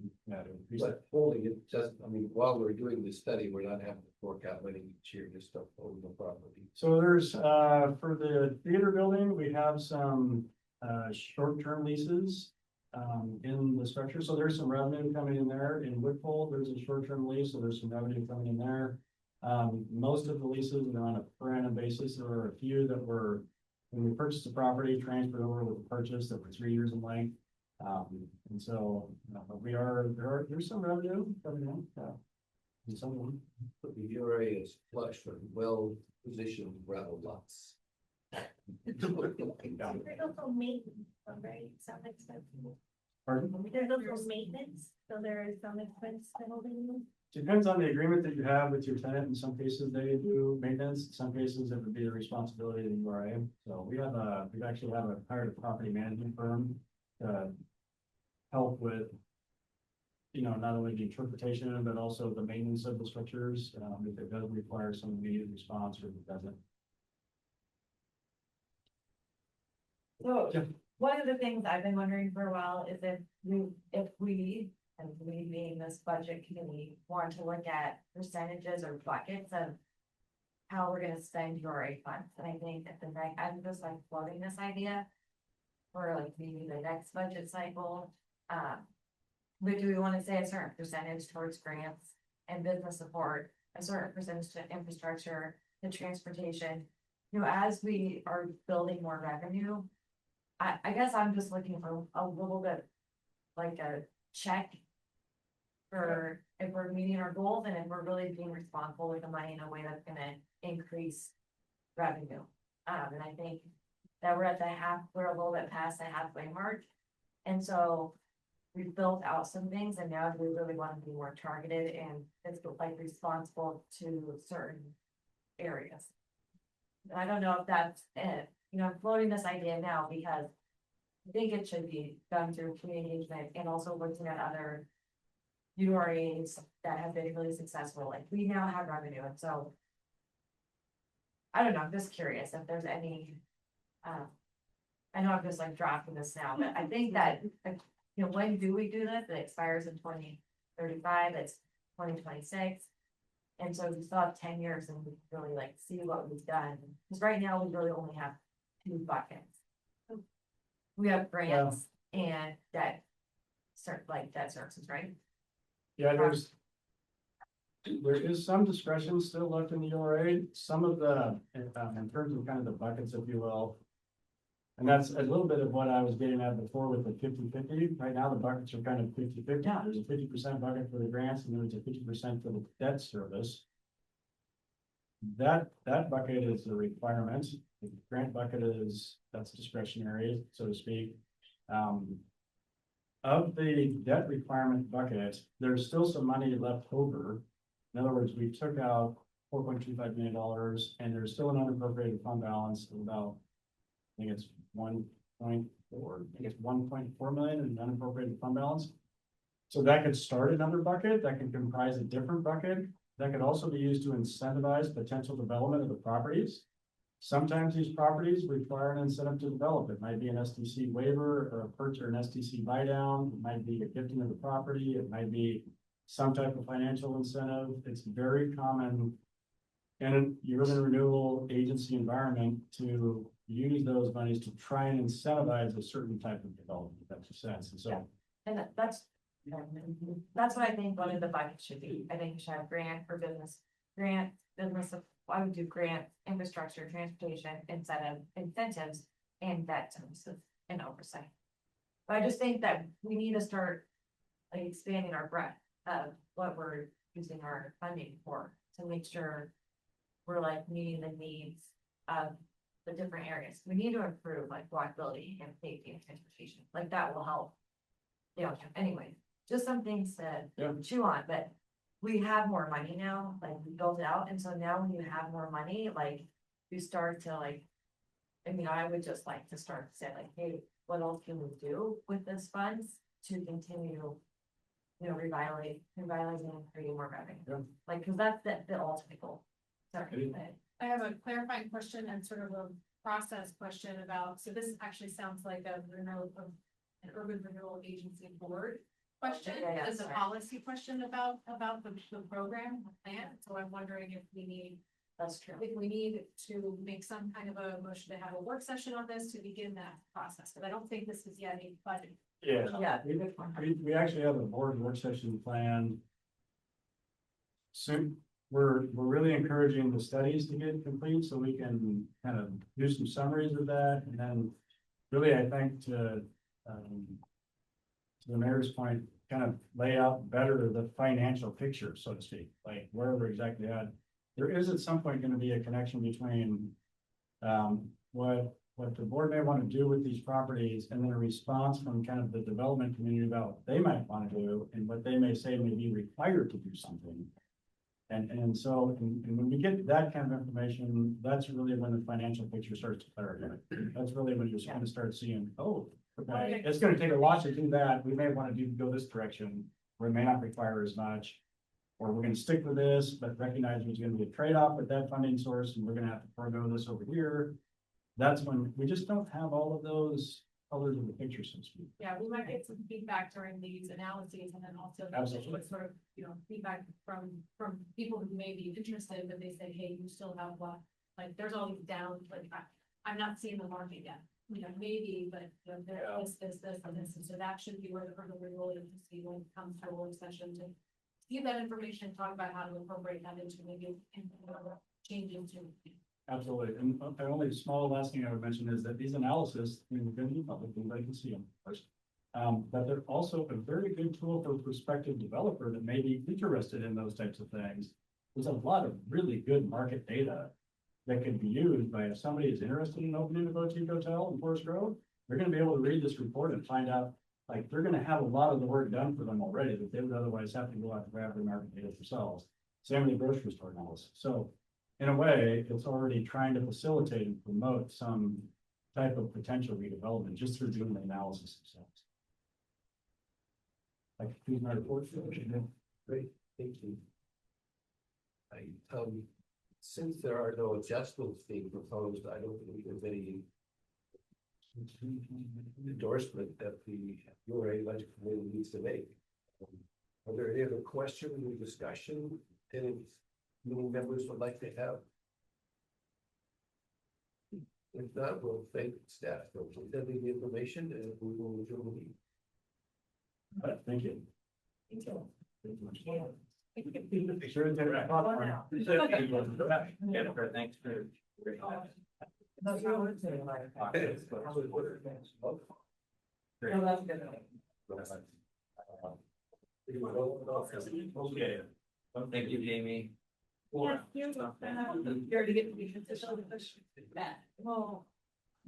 But holding it just, while we're doing this study, we're not having to fork out money each year just to hold the property. So there's, for the theater building, we have some, short-term leases, in the structure. So there's some revenue coming in there. In Whitpool, there's a short-term lease, so there's some revenue coming in there. Most of the leases are on a per annum basis. There were a few that were, when we purchased the property, transferred over with the purchase that were 3 years in length. And so, there's some revenue coming in. And some of them. But the URA is flush with well-positioned gravel lots. There's also maintenance, right? Some expensive. Pardon? There's also maintenance, so there is some expense to holding them. Depends on the agreement that you have with your tenant. In some cases, they do maintenance. In some cases, it would be the responsibility of the URA. So we actually have hired a property management firm to help with, not only the interpretation, but also the maintenance of the structures. If it does require some immediate response or if it doesn't. So, Yeah. one of the things I've been wondering for a while is if we, and we being this budget committee, want to look at percentages or buckets of how we're gonna spend URA funds, and I think at I'm just like floating this idea for like maybe the next budget cycle. But do we want to say a certain percentage towards grants and business support, a certain percentage to infrastructure, to transportation? As we are building more revenue, I guess I'm just looking for a little bit like a check for if we're meeting our goals and if we're really being responsible with the money in a way that's gonna increase revenue. And I think that we're a little bit past the halfway mark. And so we've built out some things and now we really want to be more targeted and it's like responsible to certain areas. And I don't know if that's it. I'm floating this idea now because I think it should be done through community engagement and also looking at other URAs that have been really successful. Like we now have revenue. And so I don't know, I'm just curious if there's any I know I'm just like dropping this now, but I think that, when do we do this? It expires in 2035. It's 2026. And so we still have 10 years and we can really like see what we've done, because right now we really only have 2 buckets. We have grants and debt, debt services, right? Yeah, there is some discretion still left in the URA, some of the, in terms of kind of the buckets, if you will. And that's a little bit of what I was getting at before with the 50-50. Right now, the buckets are kind of 50-50. Yeah. There's a 50% bucket for the grants and there's a 50% for the debt service. That bucket is a requirement. The grant bucket that's discretionary, so to speak. Of the debt requirement bucket, there's still some money left over. In other words, we took out $4.25 million and there's still an unappropriated fund balance of about, I think it's 1.4 million in unappropriated fund balance. So that could start another bucket, that could comprise a different bucket, that could also be used to incentivize potential development of the properties. Sometimes these properties require an incentive to develop. It might be an SDC waiver or a purchase or an SDC buy down. It might be a gifting of the property. It might be some type of financial incentive. It's very common in an urban renewal agency environment to use those monies to try and incentivize a certain type of development, if that makes sense. And so, And that's what I think one of the buckets should be. I think we should have grant for business, I would do grant, infrastructure, transportation, incentives, and debt services and oversight. But I just think that we need to start like expanding our breadth of what we're using our funding for, to make sure we're like meeting the needs of the different areas. We need to improve like walkability and safety and transportation, like that will help. Anyway, just some things to chew on, but we have more money now, like we built it out, and so now when you have more money, like you start to like. I would just like to start to say like, hey, what else can we do with this funds to continue, revitalizing and creating more revenue? Yeah. Like, cause that's the ultimate goal. Sorry. I have a clarifying question and sort of a process question about, so this actually sounds like an urban renewal agency board question. Yeah, It's a sorry. policy question about the program plan. So I'm wondering if we need, That's true. if we need to make some kind of a motion to have a work session on this to begin that process, but I don't think this is yet a budget. Yeah. we actually have a board work session planned soon. We're really encouraging the studies to get complete so we can kind of do some summaries of that. And then really, I think to the mayor's point, kind of lay out better the financial picture, so to speak, like where we're exactly at. There is at some point going to be a connection between what the board may want to do with these properties and then a response from kind of the development community about what they might want to do and what they may say may be required to do something. And so when we get that kind of information, that's really when the financial picture starts to clarify. That's really when you're going to start seeing, oh, okay, it's going to take a lot to do that. We may want to go this direction, or it may not require as much. Or we're going to stick with this, but recognize there's going to be a trade-off with that funding source, and we're going to have to forego this over here. That's when we just don't have all of those colors of the picture, so to speak. Yeah, we might get some feedback during these analyses and then also Absolutely. sort of, feedback from people who may be interested, but they say, hey, you still have what, like, there's all these downs, like, I'm not seeing the market yet. Maybe, but there's this, and this, and so that should be where the hurdle we're willing to see when it comes to a work session to give that information and talk about how to incorporate that into maybe changing to. Absolutely. And the only small last thing I would mention is that these analysis, we're going to be public, anybody can see them first. But they're also a very good tool for a prospective developer that may be interested in those types of things. There's a lot of really good market data that can be used by if somebody is interested in opening a boutique hotel in Forest Grove. They're going to be able to read this report and find out, like, they're going to have a lot of the work done for them already that they would otherwise have to go out and grab the market data themselves. Same with the grocery store analysis. So in a way, it's already trying to facilitate and promote some type of potential redevelopment just through doing the analysis themselves. Like, who's my report? Great, thank you. Since there are no adjustments being proposed, I don't think there's any endorsement that the URA Electric Committee needs to make. Are there any other questions or discussion any committee members would like to have? If not, we'll thank staff for presenting the information and we will adjourn the meeting. Thank you. Jennifer, thanks for. Okay. Thank you, Jamie. Yes, you're welcome. You already get to be official. That. Well,